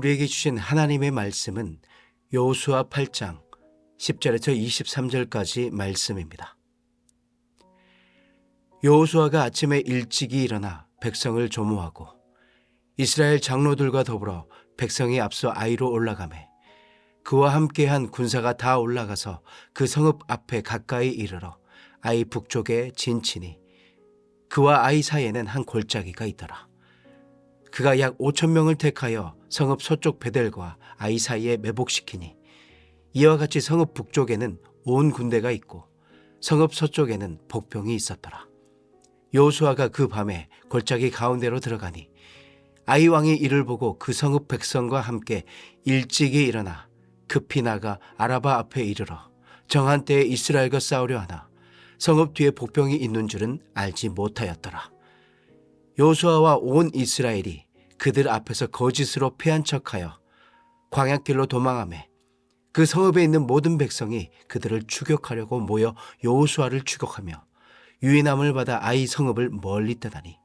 우리에게 주신 하나님의 말씀은 여호수아 8장 10절에서 23절까지 말씀입니다. 여호수아가 아침에 일찍이 일어나 백성을 조무하고 이스라엘 장로들과 더불어 백성이 앞서 아이로 올라가매 그와 함께한 군사가 다 올라가서 그 성읍 앞에 가까이 이르러 아이 북쪽에 진치니 그와 아이 사이에는 한 골짜기가 있더라. 그가 약 5,000명을 택하여 성읍 서쪽 베델과 아이 사이에 매복시키니 이와 같이 성읍 북쪽에는 온 군대가 있고 성읍 서쪽에는 복병이 있었더라. 여호수아가 그 밤에 골짜기 가운데로 들어가니 아이 왕이 이를 보고 그 성읍 백성과 함께 일찍이 일어나 급히 나가 아라바 앞에 이르러 정한 때에 이스라엘과 싸우려 하나 성읍 뒤에 복병이 있는 줄은 알지 못하였더라. 여호수아와 온 이스라엘이 그들 앞에서 거짓으로 패한 척하여 광야길로 도망하매 그 성읍에 있는 모든 백성이 그들을 추격하려고 모여 여호수아를 추격하며 유인함을 받아 아이 성읍을 멀리 떠나니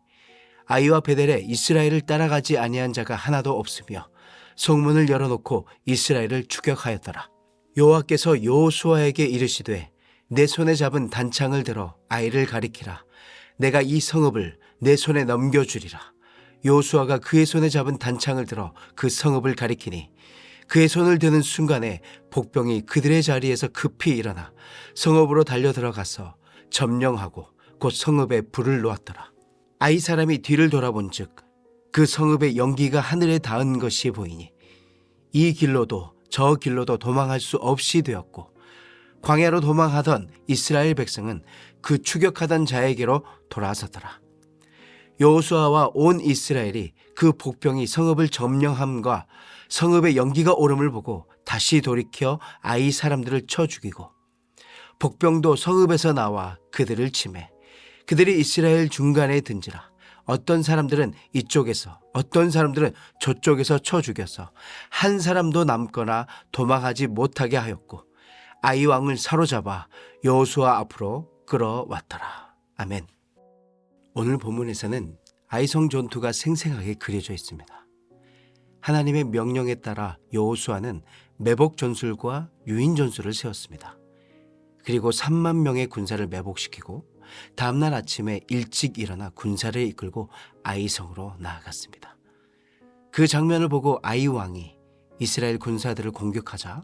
아이와 베델에 이스라엘을 따라가지 아니한 자가 하나도 없으며 성문을 열어놓고 이스라엘을 추격하였더라. 여호와께서 여호수아에게 이르시되 내 손에 잡은 단창을 들어 아이를 가리키라. 내가 이 성읍을 내 손에 넘겨주리라. 여호수아가 그의 손에 잡은 단창을 들어 그 성읍을 가리키니 그의 손을 드는 순간에 복병이 그들의 자리에서 급히 일어나 성읍으로 달려 들어가서 점령하고 곧 성읍에 불을 놓았더라. 아이 사람이 뒤를 돌아본 즉 그 성읍의 연기가 하늘에 닿은 것이 보이니 이 길로도 저 길로도 도망할 수 없이 되었고 광야로 도망하던 이스라엘 백성은 그 추격하던 자에게로 돌아섰더라. 여호수아와 온 이스라엘이 그 복병이 성읍을 점령함과 성읍의 연기가 오름을 보고 다시 돌이켜 아이 사람들을 쳐 죽이고 복병도 성읍에서 나와 그들을 치매 그들이 이스라엘 중간에 든지라. 어떤 사람들은 이쪽에서 어떤 사람들은 저쪽에서 쳐 죽여서 한 사람도 남거나 도망하지 못하게 하였고 아이 왕을 사로잡아 여호수아 앞으로 끌어왔더라. 아멘. 오늘 본문에서는 아이성 전투가 생생하게 그려져 있습니다. 하나님의 명령에 따라 여호수아는 매복 전술과 유인 전술을 세웠습니다. 그리고 3만 명의 군사를 매복시키고 다음날 아침에 일찍 일어나 군사를 이끌고 아이성으로 나아갔습니다. 그 장면을 보고 아이 왕이 이스라엘 군사들을 공격하자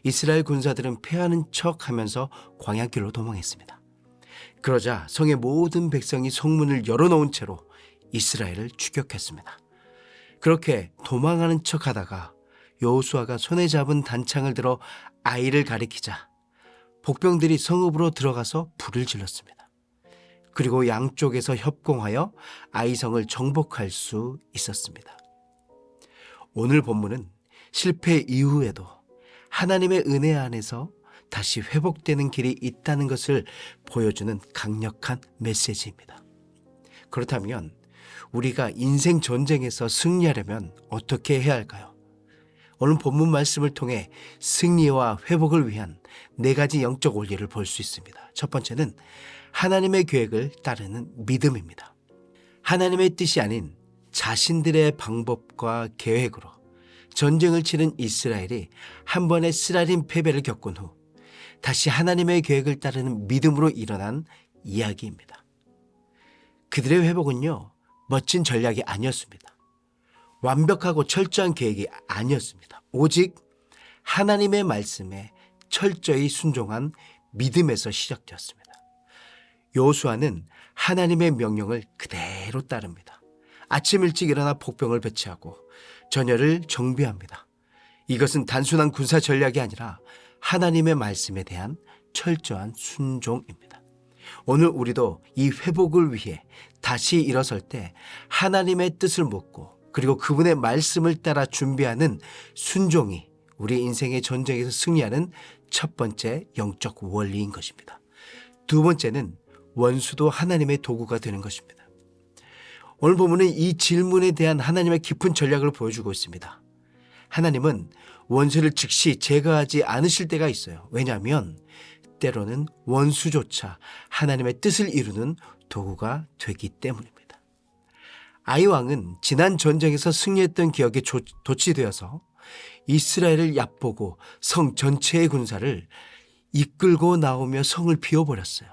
이스라엘 군사들은 패하는 척하면서 광야길로 도망했습니다. 그러자 성의 모든 백성이 성문을 열어놓은 채로 이스라엘을 추격했습니다. 그렇게 도망하는 척하다가 여호수아가 손에 잡은 단창을 들어 아이를 가리키자 복병들이 성읍으로 들어가서 불을 질렀습니다. 그리고 양쪽에서 협공하여 아이성을 정복할 수 있었습니다. 오늘 본문은 실패 이후에도 하나님의 은혜 안에서 다시 회복되는 길이 있다는 것을 보여주는 강력한 메시지입니다. 그렇다면 우리가 인생 전쟁에서 승리하려면 어떻게 해야 할까요? 오늘 본문 말씀을 통해 승리와 회복을 위한 4가지 영적 원리를 볼 수 있습니다. 첫 번째는 하나님의 계획을 따르는 믿음입니다. 하나님의 뜻이 아닌 자신들의 방법과 계획으로 전쟁을 치른 이스라엘이 한 번의 쓰라린 패배를 겪은 후 다시 하나님의 계획을 따르는 믿음으로 일어난 이야기입니다. 그들의 회복은요, 멋진 전략이 아니었습니다. 완벽하고 철저한 계획이 아니었습니다. 오직 하나님의 말씀에 철저히 순종한 믿음에서 시작되었습니다. 여호수아는 하나님의 명령을 그대로 따릅니다. 아침 일찍 일어나 복병을 배치하고 전열을 정비합니다. 이것은 단순한 군사 전략이 아니라 하나님의 말씀에 대한 철저한 순종입니다. 오늘 우리도 이 회복을 위해 다시 일어설 때 하나님의 뜻을 묻고 그리고 그분의 말씀을 따라 준비하는 순종이 우리 인생의 전쟁에서 승리하는 첫 번째 영적 원리인 것입니다. 두 번째는 원수도 하나님의 도구가 되는 것입니다. 오늘 본문은 이 질문에 대한 하나님의 깊은 전략을 보여주고 있습니다. 하나님은 원수를 즉시 제거하지 않으실 때가 있어요. 왜냐하면 때로는 원수조차 하나님의 뜻을 이루는 도구가 되기 때문입니다. 아이 왕은 지난 전쟁에서 승리했던 기억에 도취되어서 이스라엘을 얕보고 성 전체의 군사를 이끌고 나오며 성을 비워버렸어요.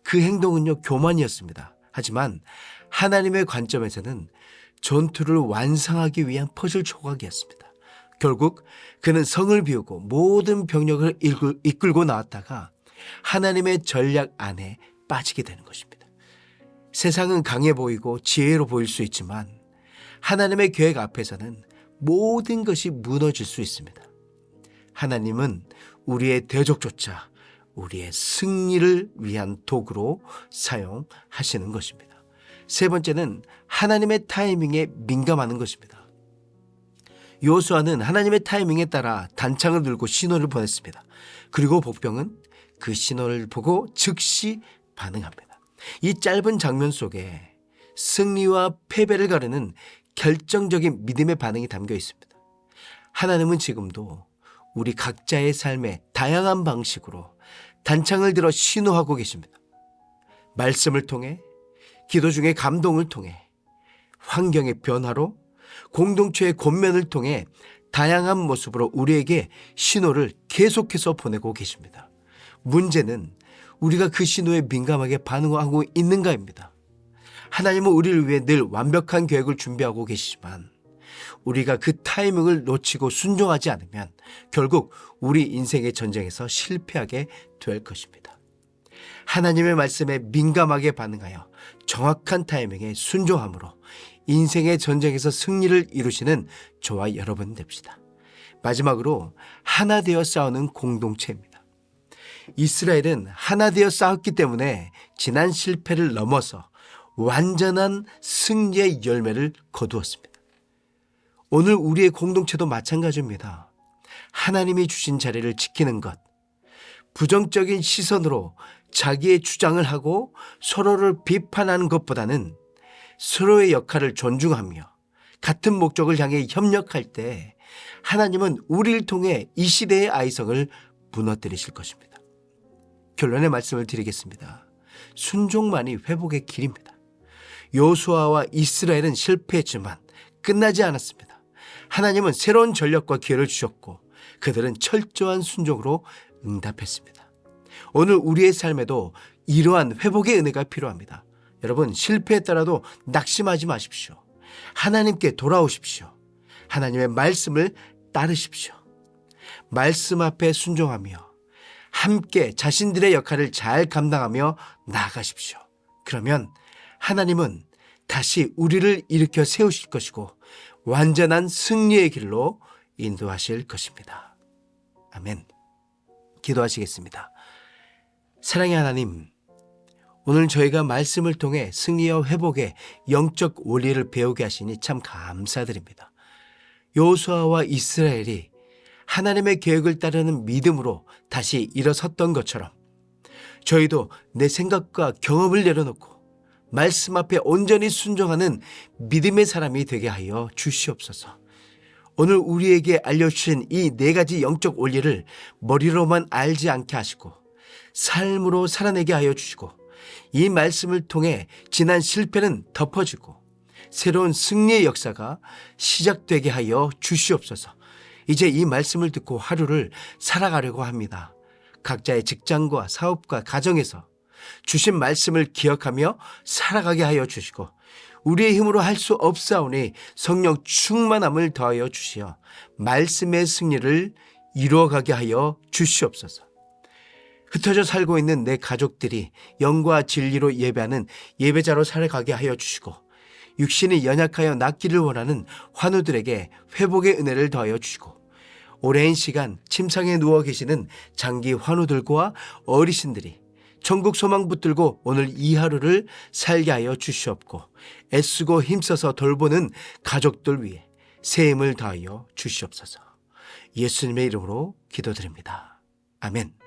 그 행동은요, 교만이었습니다. 하지만 하나님의 관점에서는 전투를 완성하기 위한 퍼즐 조각이었습니다. 결국 그는 성을 비우고 모든 병력을 이끌고 나왔다가 하나님의 전략 안에 빠지게 되는 것입니다. 세상은 강해 보이고 지혜로 보일 수 있지만 하나님의 계획 앞에서는 모든 것이 무너질 수 있습니다. 하나님은 우리의 대적조차 우리의 승리를 위한 도구로 사용하시는 것입니다. 세 번째는 하나님의 타이밍에 민감하는 것입니다. 여호수아는 하나님의 타이밍에 따라 단창을 들고 신호를 보냈습니다. 그리고 복병은 그 신호를 보고 즉시 반응합니다. 이 짧은 장면 속에 승리와 패배를 가르는 결정적인 믿음의 반응이 담겨 있습니다. 하나님은 지금도 우리 각자의 삶에 다양한 방식으로 단창을 들어 신호하고 계십니다. 말씀을 통해, 기도 중에 감동을 통해, 환경의 변화로, 공동체의 권면을 통해 다양한 모습으로 우리에게 신호를 계속해서 보내고 계십니다. 문제는 우리가 그 신호에 민감하게 반응하고 있는가입니다. 하나님은 우리를 위해 늘 완벽한 계획을 준비하고 계시지만 우리가 그 타이밍을 놓치고 순종하지 않으면 결국 우리 인생의 전쟁에서 실패하게 될 것입니다. 하나님의 말씀에 민감하게 반응하여 정확한 타이밍에 순종함으로 인생의 전쟁에서 승리를 이루시는 저와 여러분 됩시다. 마지막으로 하나 되어 싸우는 공동체입니다. 이스라엘은 하나 되어 싸웠기 때문에 지난 실패를 넘어서 완전한 승리의 열매를 거두었습니다. 오늘 우리의 공동체도 마찬가지입니다. 하나님이 주신 자리를 지키는 것, 부정적인 시선으로 자기의 주장을 하고 서로를 비판하는 것보다는 서로의 역할을 존중하며 같은 목적을 향해 협력할 때 하나님은 우리를 통해 이 시대의 아이성을 무너뜨리실 것입니다. 결론의 말씀을 드리겠습니다. 순종만이 회복의 길입니다. 여호수아와 이스라엘은 실패했지만 끝나지 않았습니다. 하나님은 새로운 전력과 기회를 주셨고 그들은 철저한 순종으로 응답했습니다. 오늘 우리의 삶에도 이러한 회복의 은혜가 필요합니다. 여러분, 실패했더라도 낙심하지 마십시오. 하나님께 돌아오십시오. 하나님의 말씀을 따르십시오. 말씀 앞에 순종하며 함께 자신들의 역할을 잘 감당하며 나아가십시오. 그러면 하나님은 다시 우리를 일으켜 세우실 것이고 완전한 승리의 길로 인도하실 것입니다. 아멘. 기도하시겠습니다. 사랑의 하나님, 오늘 저희가 말씀을 통해 승리와 회복의 영적 원리를 배우게 하시니 참 감사드립니다. 여호수아와 이스라엘이 하나님의 계획을 따르는 믿음으로 다시 일어섰던 것처럼 저희도 내 생각과 경험을 내려놓고 말씀 앞에 온전히 순종하는 믿음의 사람이 되게 하여 주시옵소서. 오늘 우리에게 알려주신 이 4가지 영적 원리를 머리로만 알지 않게 하시고 삶으로 살아내게 하여 주시고 이 말씀을 통해 지난 실패는 덮어지고 새로운 승리의 역사가 시작되게 하여 주시옵소서. 이제 이 말씀을 듣고 하루를 살아가려고 합니다. 각자의 직장과 사업과 가정에서 주신 말씀을 기억하며 살아가게 하여 주시고 우리의 힘으로 할 수 없사오니 성령 충만함을 더하여 주시어 말씀의 승리를 이루어가게 하여 주시옵소서. 흩어져 살고 있는 내 가족들이 영과 진리로 예배하는 예배자로 살아가게 하여 주시고 육신이 연약하여 낫기를 원하는 환우들에게 회복의 은혜를 더하여 주시고 오랜 시간 침상에 누워 계시는 장기 환우들과 어르신들이 천국 소망 붙들고 오늘 이 하루를 살게 하여 주시옵고 애쓰고 힘써서 돌보는 가족들 위해 새 힘을 다하여 주시옵소서. 예수님의 이름으로 기도드립니다. 아멘.